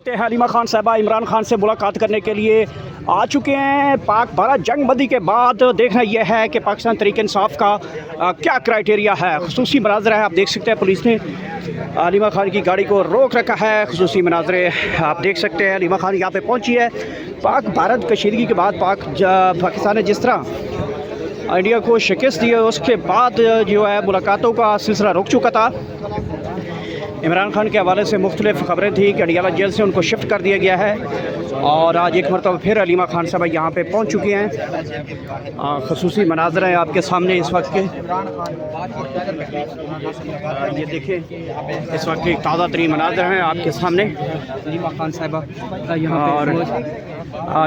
सकते हैं हलीमा खान साहबा इमरान खान से मुलाकात करने के लिए आ चुके हैं। पाक भारत जंग बंदी के बाद देखना यह है कि पाकिस्तान तहरीक इंसाफ का क्या क्राइटेरिया है। खुसूसी मनाजर है, आप देख सकते हैं पुलिस ने हलीमा खान की गाड़ी को रोक रखा है। खुसूसी मनाजरे आप देख सकते हैं, हलीमा खान यहाँ पे पहुँची है। पाक भारत कशीदगी के बाद पाकिस्तान ने जिस तरह इंडिया को शिकस्त दी है, उसके बाद जो है मुलाकातों का सिलसिला रुक चुका था। इमरान खान के हवाले से मुख्तलिफ खबरें थी कि अडियाला जेल से उनको शिफ्ट कर दिया गया है और आज एक मरतबा फिर हलीमा खान साहब यहाँ पे पहुँच चुकी हैं। खसूसी मनाजर हैं आपके सामने इस वक्त के, ये देखें इस वक्त के ताज़ा तरीन मनाजर हैं आपके सामने हलीमा खान साहबा यहाँ और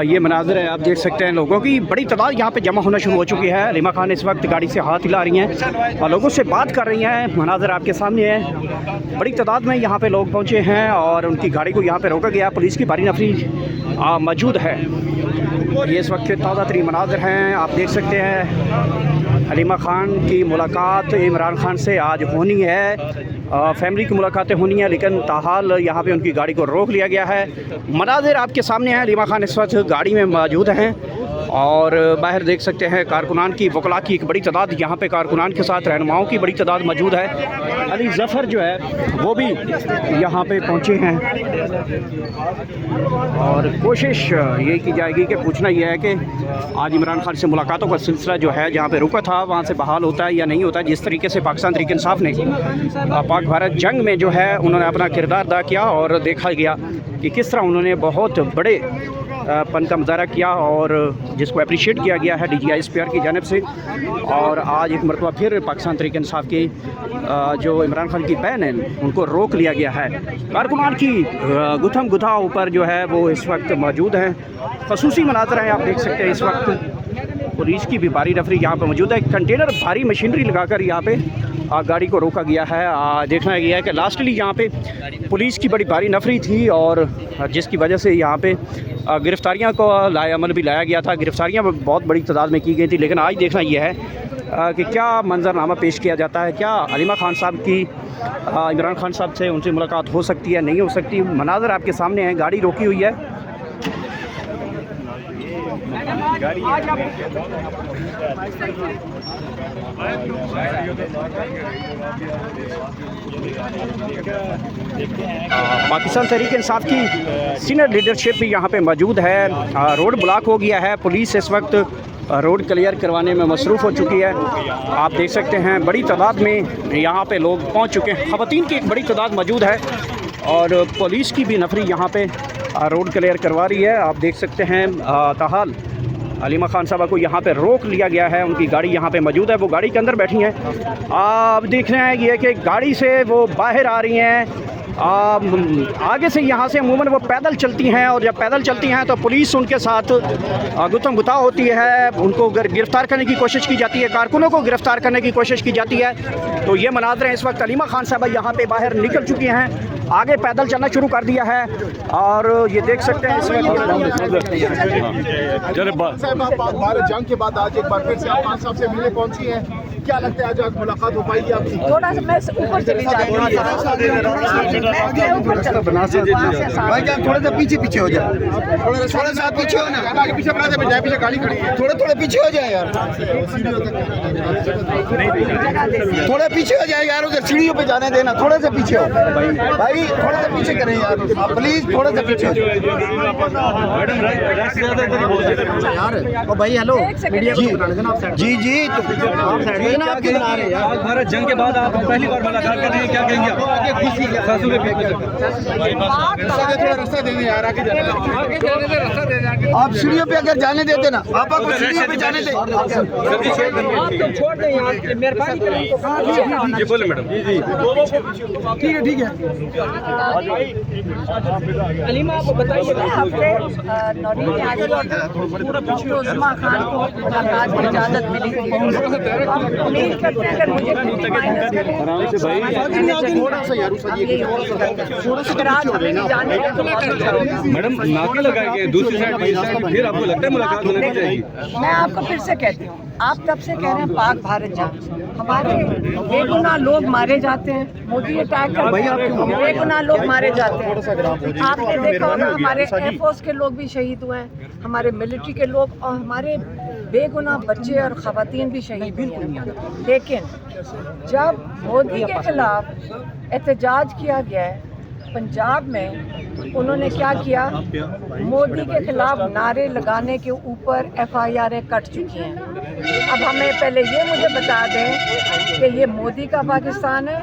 ये मनाजर है, आप देख सकते हैं लोगों की बड़ी तादाद यहाँ पे जमा होना शुरू हो चुकी है। हलीमा खान इस वक्त गाड़ी से हाथ हिला रही हैं और लोगों से बात कर रही हैं। मनाजर आपके सामने है, बड़ी तादाद में यहाँ पे लोग पहुँचे हैं और उनकी गाड़ी को यहाँ पे रोका गया। पुलिस की भारी नफरी मौजूद है। ये इस वक्त के ताज़ा तरीन मनाजर हैं, आप देख सकते हैं। हलीमा खान की मुलाकात इमरान खान से आज होनी है, फैमिली की मुलाकातें होनी है, लेकिन ताहाल यहाँ पे उनकी गाड़ी को रोक लिया गया है। मनाजिर आपके सामने हैं, हलीमा खान इस वक्त गाड़ी में मौजूद हैं और बाहर देख सकते हैं कारकुनान की वकला की एक बड़ी तादाद यहाँ पे कारकुनान के साथ रहनुमाओं की बड़ी तादाद मौजूद है। अली ज़फ़र जो है वो भी यहाँ पे पहुँचे हैं और कोशिश ये की जाएगी कि पूछना यह है कि आज इमरान खान से मुलाकातों का सिलसिला जो है जहाँ पे रुका था वहाँ से बहाल होता है या नहीं होता। जिस तरीके से पाकिस्तान तहरीक इंसाफ ने पाक भारत जंग में जो है उन्होंने अपना किरदार अदा किया और देखा गया कि किस तरह उन्होंने बहुत बड़े पन का मुजाहरा किया और जिसको अप्रिशिएट किया गया है DGI की जानिब से। और आज एक मरतबा फिर पाकिस्तान तहरीक इंसाफ की जो इमरान खान की बहन है उनको रोक लिया गया है। कारकुनान की गुथम गुथा ऊपर जो है वो इस वक्त मौजूद हैं। खसूसी मनाजर हैं, आप देख सकते हैं। इस वक्त पुलिस की भी भारी नफरी यहाँ पर मौजूद है। कंटेनर भारी मशीनरी लगाकर यहाँ पे गाड़ी को रोका गया है। देखना गया है कि लास्टली यहाँ पे पुलिस की बड़ी भारी नफरी थी और जिसकी वजह से यहाँ पे गिरफ़्तारियाँ को अमल भी लाया गया था। गिरफ़्तारियाँ बहुत बड़ी तादाद में की गई थी, लेकिन आज देखना यह है कि क्या मंजरनामा पेश किया जाता है। क्या हलीमा खान साहब की इमरान खान साहब से उनसे मुलाकात हो सकती है, नहीं हो सकती। मनाजर आपके सामने हैं, गाड़ी रोकी हुई है। पाकिस्तान तहरीक इंसाफ की सीनियर लीडरशिप भी यहाँ पे मौजूद है। रोड ब्लॉक हो गया है, पुलिस इस वक्त रोड क्लियर करवाने में मसरूफ़ हो चुकी है। आप देख सकते हैं बड़ी तादाद में यहाँ पे लोग पहुँच चुके हैं। ख़वातीन की एक बड़ी तादाद मौजूद है और पुलिस की भी नफरी यहाँ पे रोड क्लियर करवा रही है। आप देख सकते हैं ताहाल हलीमा खान साहबा को यहाँ पे रोक लिया गया है। उनकी गाड़ी यहाँ पे मौजूद है, वो गाड़ी के अंदर बैठी हैं। आप देख रहे हैं ये कि गाड़ी से वो बाहर आ रही हैं। आगे से यहाँ से अमूमन वो पैदल चलती हैं और जब पैदल चलती हैं तो पुलिस उनके साथ गुत्थम गुत्था होती है। उनको गिरफ़्तार करने की कोशिश की जाती है, कारकुनों को गिरफ़्तार करने की कोशिश की जाती है। तो ये मनाज़र हैं। इस वक्त हलीमा खान साहबा यहाँ पे बाहर निकल चुकी हैं, आगे पैदल चलना शुरू कर दिया है और ये देख सकते हैं इस वक्त भारत जंग के बाद आज एक बार फिर से खान साहब से मिलने पहुंची हैं। क्या लगता है आज मुलाकात हो पाएगी आपकी? थोड़ा सा मैं ऊपर चली जाती हूँ, थोड़ा सा पीछे पीछे हो जाए, थोड़ा सा पीछे हो ना, पीछे पीछे गाड़ी खड़ी है, थोड़ा पीछे हो जाए यार, थोड़ा पीछे हो जाए यार, उधर सीढ़ियों पे जाने देना, थोड़ा सा पीछे हो भाई, थोड़ा सा पीछे करें यार प्लीज, थोड़ा सा पीछे यार। ओ भाई हेलो जी जी आज भारत जंग के बाद आप पहली बार मुलाकात कर रहे हैं, क्या कहेंगे? रास्ता दे दें यार, आगे जाने आप सीढ़ियों पे अगर जाने देते ना, आप सीढ़ियों पे जाने दे, छोड़ दें यार, मेहरबानी करें। जी बोले मैडम। जी ठीक है ठीक है। अलीमा आपको बताइए खान को मुलाकात की इजाज़त मिली। उम्मीद करते हैं अगर मुझे माइनस करें थोड़ा सा यार अगर आज हमें नहीं जाने का तो बहुत अच्छा होगा। मैडम नाके लगाए गए दूसरी साइड, फिर आपको लगता है मुलाकात होने की जाएगी? मैं आपको फिर से कहती हूँ, आप तब से कह रहे हैं पाक भारत जंग, हमारे बेगुनाह लोग मारे जाते हैं, मोदी अटैक करते हैं, बेगुनाह लोग मारे जाते हैं। आपने देखा होगा हमारे एयरफोर्स के लोग भी शहीद हुए हैं, हमारे मिलिट्री के लोग और हमारे बेगुनाह बच्चे और ख़वातीन भी शहीद हुए हैं। लेकिन जब मोदी के खिलाफ एहतजाज किया गया है पंजाब में, उन्होंने क्या किया, मोदी के खिलाफ नारे लगाने के ऊपर FIR कट चुकी हैं। अब हमें पहले ये मुझे बता दें कि ये मोदी का पाकिस्तान है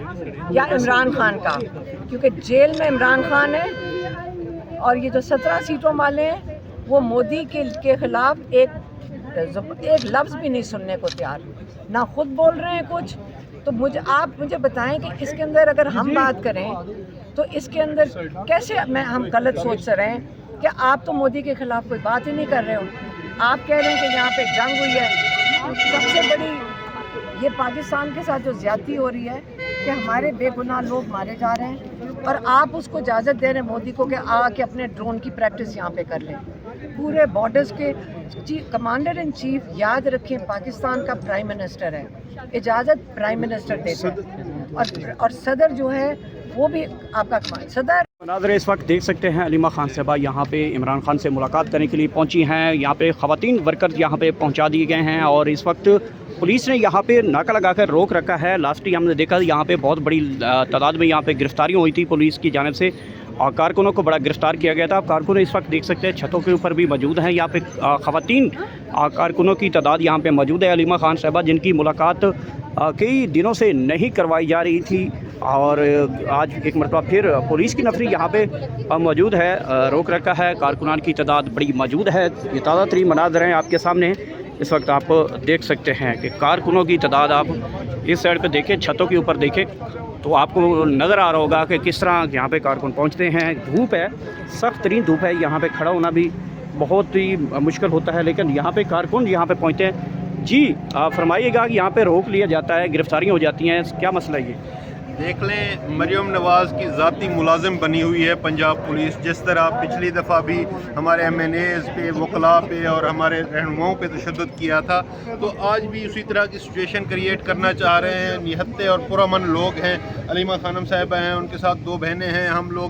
या इमरान खान का, क्योंकि जेल में इमरान खान है और ये जो 17 सीटों वाले हैं वो मोदी के खिलाफ एक लफ्ज़ भी नहीं सुनने को तैयार, ना खुद बोल रहे हैं कुछ। तो आप मुझे बताएं कि इसके अंदर अगर हम बात करें तो इसके अंदर कैसे हम गलत सोच रहे हैं कि आप तो मोदी के खिलाफ कोई बात ही नहीं कर रहे हो। आप कह रहे हैं कि यहाँ पे जंग हुई है। सबसे बड़ी ये पाकिस्तान के साथ जो ज़्यादती हो रही है कि हमारे बेगुनाह लोग मारे जा रहे हैं और आप उसको इजाज़त दे रहे हैं मोदी को कि आके अपने ड्रोन की प्रैक्टिस यहाँ पे कर लें। पूरे बॉर्डर्स के कमांडर इन चीफ, याद रखें, पाकिस्तान का प्राइम मिनिस्टर है, इजाज़त प्राइम मिनिस्टर देता है और सदर जो है वो भी आपका सदर। नाज़रीन इस वक्त देख सकते हैं अलीमा खान साहबा यहाँ पे इमरान खान से मुलाकात करने के लिए पहुँची हैं। यहाँ पे ख़वातीन वर्कर यहाँ पे पहुँचा दिए गए हैं और इस वक्त पुलिस ने यहाँ पे नाका लगाकर रोक रखा है। लास्ट ही हमने देखा यहाँ पे बहुत बड़ी तादाद में यहाँ पे गिरफ्तारियाँ हुई थी पुलिस की जानिब से और कारकुनों को बड़ा गिरफ्तार किया गया था। आप कारकुन इस वक्त देख सकते हैं छतों के ऊपर भी मौजूद हैं। यहाँ पे ख़वातीन कारकुनों की तादाद यहाँ पे मौजूद है अलीमा खान साहबा, जिनकी मुलाकात कई दिनों से नहीं करवाई जा रही थी और आज एक मरतबा फिर पुलिस की नफरी यहाँ पे मौजूद है, रोक रखा है। कारकुनान की तादाद बड़ी मौजूद है। ये ताज़ा तरीन मनाज़र हैं आपके सामने इस वक्त आप देख सकते हैं कि कारकुनों की तादाद आप इस साइड पे देखें, छतों के ऊपर देखें तो आपको नज़र आ रहा होगा कि किस तरह यहाँ पे कारकुन पहुँचते हैं। धूप है, सख्त तरीन धूप है, यहाँ पे खड़ा होना भी बहुत ही मुश्किल होता है, लेकिन यहाँ पे कारकुन यहाँ पे पहुँचते हैं। जी आप फरमाइएगा कि यहाँ पे रोक लिया जाता है, गिरफ्तारियाँ हो जाती हैं, क्या मसला है ये? देख लें, मरियम नवाज़ की ज़ाती मुलाजिम बनी हुई है पंजाब पुलिस। जिस तरह पिछली दफ़ा भी हमारे MNAs पे, वकला पे और हमारे रहनुमाओं पे तशद्दुद किया था, तो आज भी उसी तरह की सिचुएशन क्रिएट करना चाह रहे हैं। निहत्ते और पुरअमन लोग हैं। अलीमा खानम साहिबा हैं, उनके साथ 2 बहनें हैं, हम लोग